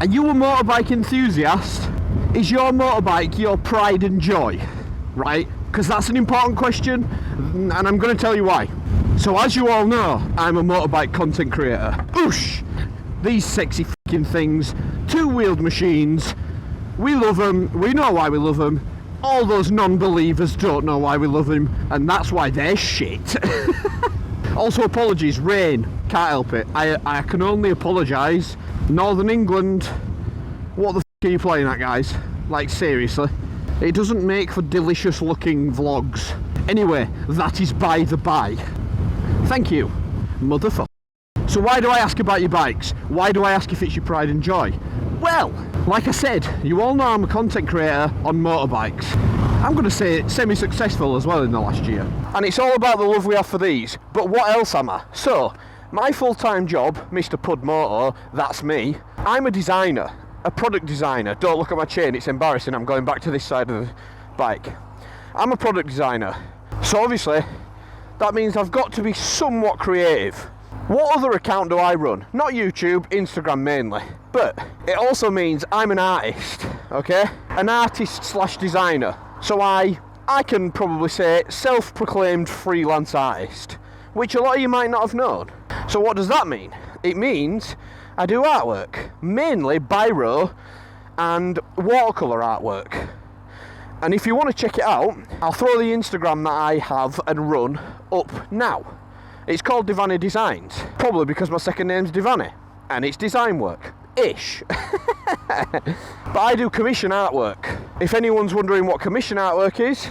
Are you a motorbike enthusiast? Is your motorbike your pride and joy? Right? Because that's an important question, and I'm going to tell you why. So as you all know, I'm a motorbike content creator. Oosh! These sexy fucking things, two-wheeled machines, we love them, we know why we love them. All those non-believers don't know why we love them, and that's why they're shit. Also, apologies, rain, can't help it. I can only apologise. Northern England, what the f*** are you playing at, guys? Like, seriously. It doesn't make for delicious looking vlogs. Anyway, that is by the by. Thank you, motherfucker. So why do I ask about your bikes? Why do I ask if it's your pride and joy? Well, like I said, you all know I'm a content creator on motorbikes. I'm going to say semi-successful as well in the last year. And it's all about the love we have for these. But what else am I? So, my full-time job, Mr. PudMoto, that's me. I'm a designer, a product designer. Don't look at my chain, it's embarrassing. I'm going back to this side of the bike. I'm a product designer. So obviously, that means I've got to be somewhat creative. What other account do I run? Not YouTube, Instagram mainly. But it also means I'm an artist, okay? An artist slash designer. So I can probably say self-proclaimed freelance artist, which a lot of you might not have known. So what does that mean? It means I do artwork, mainly biro and watercolour artwork. And if you want to check it out, I'll throw the Instagram that I have and run up now. It's called Devanney Designs, probably because my second name's Devanney, and it's design work. Ish. But I do commission artwork. If anyone's wondering what commission artwork is,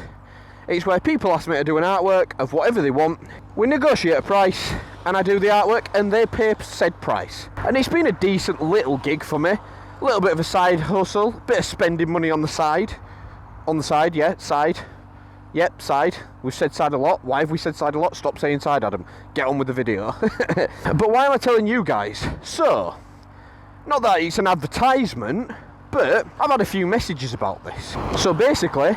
it's where people ask me to do an artwork of whatever they want. We negotiate a price, and I do the artwork, and they pay said price. And it's been a decent little gig for me. A little bit of a side hustle, bit of spending money on the side. On the side, yeah, side. Yep, side. We've said side a lot. Why have we said side a lot? Stop saying side, Adam. Get on with the video. But why am I telling you guys? So, not that it's an advertisement, but I've had a few messages about this. So basically,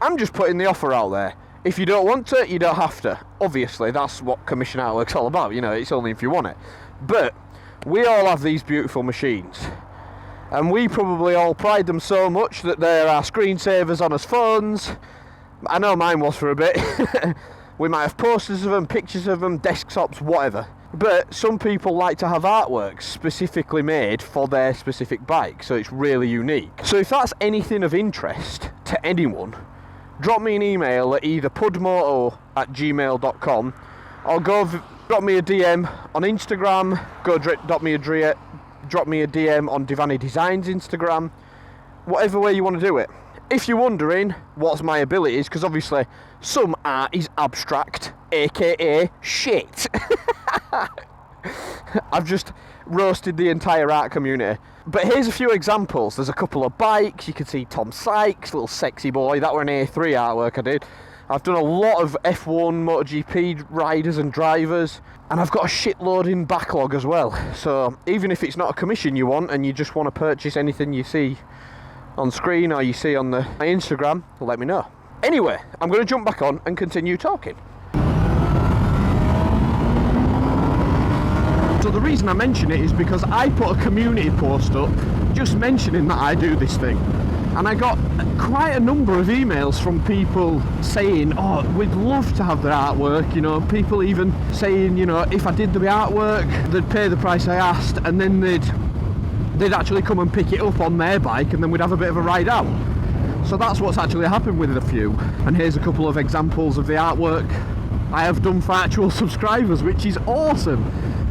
I'm just putting the offer out there. If you don't want it, you don't have to. Obviously, that's what commission artwork's all about. You know, it's only if you want it. But we all have these beautiful machines. And we probably all pride them so much that they're our screensavers on our phones. I know mine was for a bit. We might have posters of them, pictures of them, desktops, whatever. But some people like to have artwork specifically made for their specific bike, so it's really unique. So if that's anything of interest to anyone, drop me an email at either pudmoto@gmail.com or drop me a DM on Instagram, drop me a DM on Devanney Designs Instagram, whatever way you want to do it. If you're wondering what's my abilities, because obviously some art is abstract, aka shit. I've just roasted the entire art community. But here's a few examples. There's a couple of bikes. You can see Tom Sykes, little sexy boy. That were an A3 artwork I did. I've done a lot of F1 MotoGP riders and drivers, and I've got a shitload in backlog as well. So even if it's not a commission you want and you just want to purchase anything you see on screen or you see on my Instagram, let me know. Anyway, I'm going to jump back on and continue talking. So the reason I mention it is because I put a community post up just mentioning that I do this thing, and I got quite a number of emails from people saying, oh, we'd love to have their artwork, you know, people even saying, you know, if I did the artwork, they'd pay the price I asked, and then they'd actually come and pick it up on their bike, and then we'd have a bit of a ride out. So that's what's actually happened with a few. And here's a couple of examples of the artwork I have done for actual subscribers, which is awesome,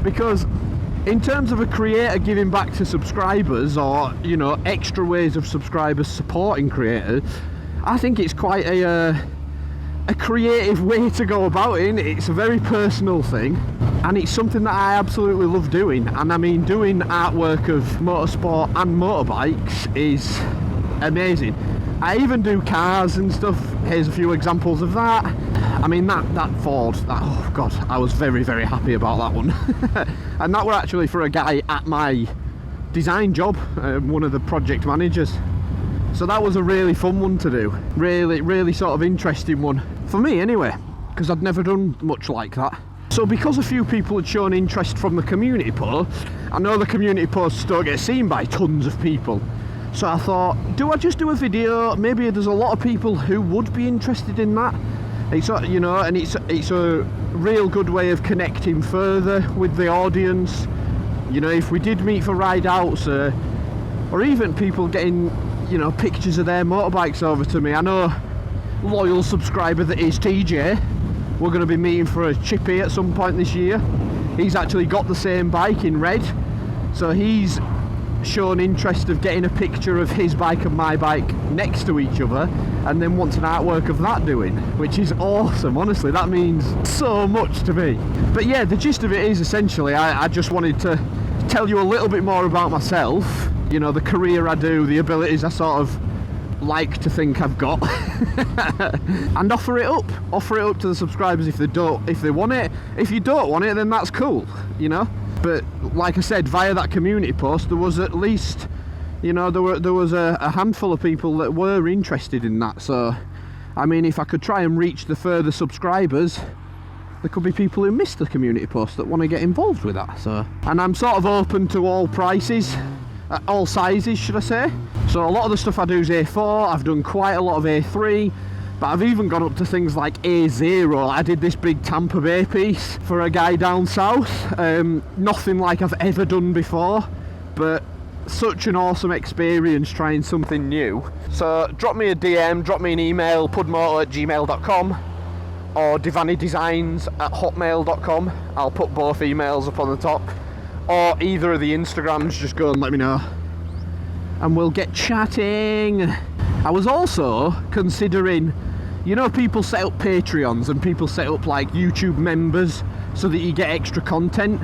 because in terms of a creator giving back to subscribers, or, you know, extra ways of subscribers supporting creators, I think it's quite a creative way to go about it. It's a very personal thing, and it's something that I absolutely love doing. And I mean, doing artwork of motorsport and motorbikes is amazing. I even do cars and stuff. Here's a few examples of that. I mean, that Ford, oh god, I was very, very happy about that one. And that were actually for a guy at my design job, one of the project managers. So that was a really fun one to do. Really, really sort of interesting one. For me anyway, because I'd never done much like that. So because a few people had shown interest from the community post, I know the community posts don't get seen by tons of people, so I thought, do I just do a video? Maybe there's a lot of people who would be interested in that. It's, you know, and it's a real good way of connecting further with the audience. You know, if we did meet for ride outs, or even people getting, you know, pictures of their motorbikes over to me. I know loyal subscriber that is TJ, we're going to be meeting for a chippy at some point this year. He's actually got the same bike in red, so he's shown interest of getting a picture of his bike and my bike next to each other, and then wants an artwork of that doing, which is awesome. Honestly, that means so much to me. But yeah, the gist of it is essentially I just wanted to tell you a little bit more about myself, you know, the career I do, the abilities I sort of like to think I've got, and offer it up to the subscribers if they want it. If you don't want it, then that's cool, you know. But like I said, via that community post, there was at least, you know, there was a handful of people that were interested in that. So I mean, if I could try and reach the further subscribers, there could be people who missed the community post that want to get involved with that. So, and I'm sort of open to all prices, all sizes, should I say. So a lot of the stuff I do is A4, I've done quite a lot of A3, but I've even gone up to things like A0. I did this big Tampa Bay piece for a guy down south. Nothing like I've ever done before, but such an awesome experience trying something new. So drop me a DM, drop me an email, pudmoto@gmail.com or devanneydesigns@hotmail.com. I'll put both emails up on the top, or either of the Instagrams. Just go and let me know and we'll get chatting. I was also considering, you know, people set up Patreons and people set up like YouTube members so that you get extra content.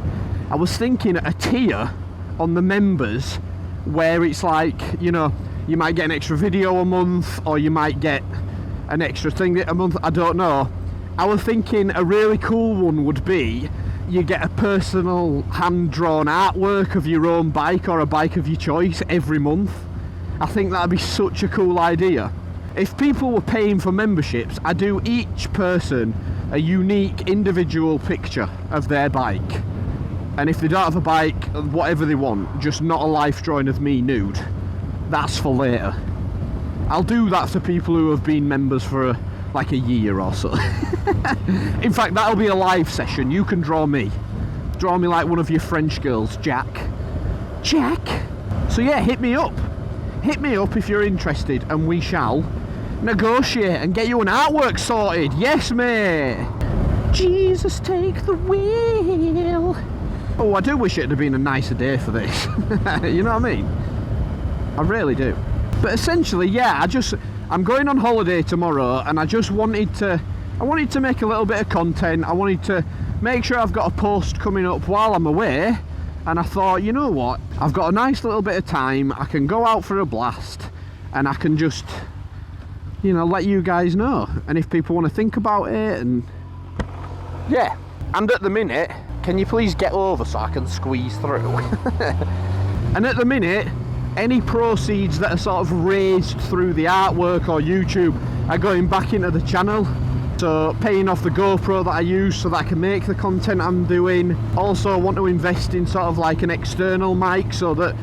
I was thinking a tier on the members where it's like, you know, you might get an extra video a month, or you might get an extra thing a month, I don't know. I was thinking a really cool one would be you get a personal hand-drawn artwork of your own bike or a bike of your choice every month. I think that'd be such a cool idea. If people were paying for memberships, I do each person a unique individual picture of their bike. And if they don't have a bike, whatever they want, just not a life drawing of me nude, that's for later. I'll do that for people who have been members for like a year or so. In fact, that'll be a live session. You can draw me like one of your French girls, Jack. So yeah, hit me up if you're interested, and we shall negotiate and get you an artwork sorted. Yes, mate. Jesus, take the wheel. Oh, I do wish it had been a nicer day for this. You know what I mean? I really do. But essentially, yeah, I'm going on holiday tomorrow, and I just wanted to make a little bit of content. I wanted to make sure I've got a post coming up while I'm away, and I thought, you know what, I've got a nice little bit of time, I can go out for a blast, and I can just, you know, let you guys know, and if people want to think about it, and yeah. And at the minute, can you please get over so I can squeeze through? And at the minute, any proceeds that are sort of raised through the artwork or YouTube are going back into the channel. So paying off the GoPro that I use so that I can make the content I'm doing. Also, I want to invest in sort of like an external mic so that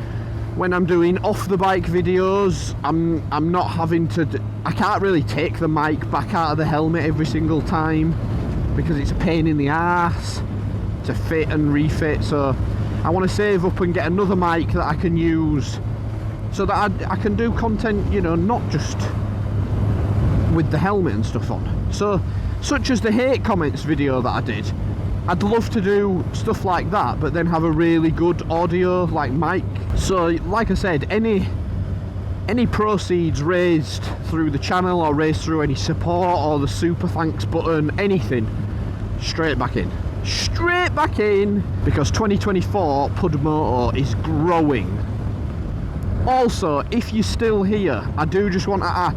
when I'm doing off the bike videos, I'm not having to, I can't really take the mic back out of the helmet every single time because it's a pain in the ass to fit and refit. So I want to save up and get another mic that I can use so that I can do content, you know, not just with the helmet and stuff on. So, such as the hate comments video that I did, I'd love to do stuff like that, but then have a really good audio, like mic. So, like I said, any proceeds raised through the channel or raised through any support or the super thanks button, anything, straight back in. Straight back in, because 2024 PudMoto is growing. Also, if you're still here, I do just want to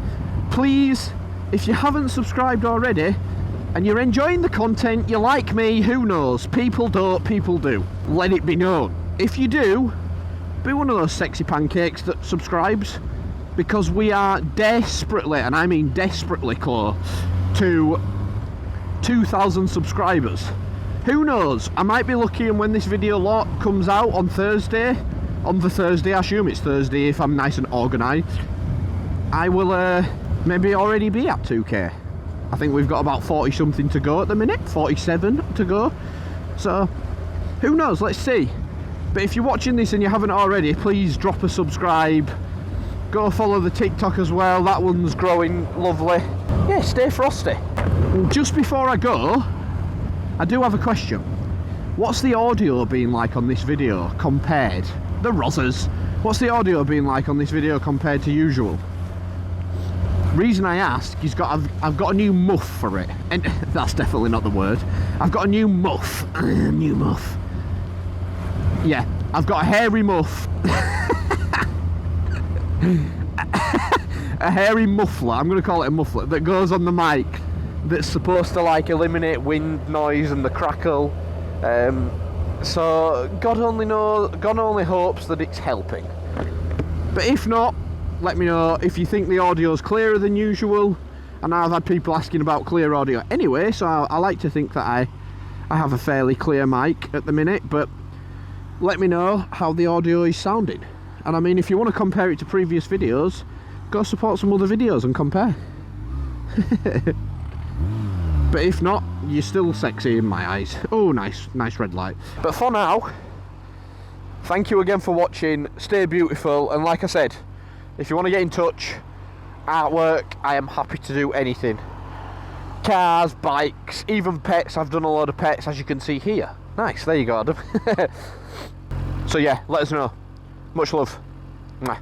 please, if you haven't subscribed already and you're enjoying the content, you like me, who knows, people don't, people do, let it be known. If you do, be one of those sexy pancakes that subscribes, because we are desperately, and I mean desperately, close to 2,000 subscribers. who knows, I might be lucky and when this video lot comes out on Thursday, I assume it's Thursday if I'm nice and organised, I will maybe already be at 2k. I think we've got about 40 something to go at the minute, 47 to go, so who knows, let's see. But if you're watching this and you haven't already, please drop a subscribe, go follow the TikTok as well, that one's growing lovely. Yeah, stay frosty. Just before I go, I do have a question. What's the audio been like on this video compared? The Rozzers. What's the audio been like on this video compared to usual? Reason I ask is I've got a new muff for it. And that's definitely not the word. I've got a new muff. New muff. Yeah, I've got a hairy muff. A hairy muffler, I'm going to call it a muffler, that goes on the mic, that's supposed to like eliminate wind noise and the crackle. So God only hopes that it's helping. But if not, let me know if you think the audio's clearer than usual. And I've had people asking about clear audio anyway, so I like to think that I have a fairly clear mic at the minute, but let me know how the audio is sounding. And I mean, if you want to compare it to previous videos, go support some other videos and compare. But if not, you're still sexy in my eyes. Oh, nice red light. But for now, thank you again for watching, stay beautiful, and like I said, if you want to get in touch, artwork, I am happy to do anything. Cars, bikes, even pets. I've done a lot of pets, as you can see here. Nice, there you go, Adam. So yeah, let us know. Much love. Mwah.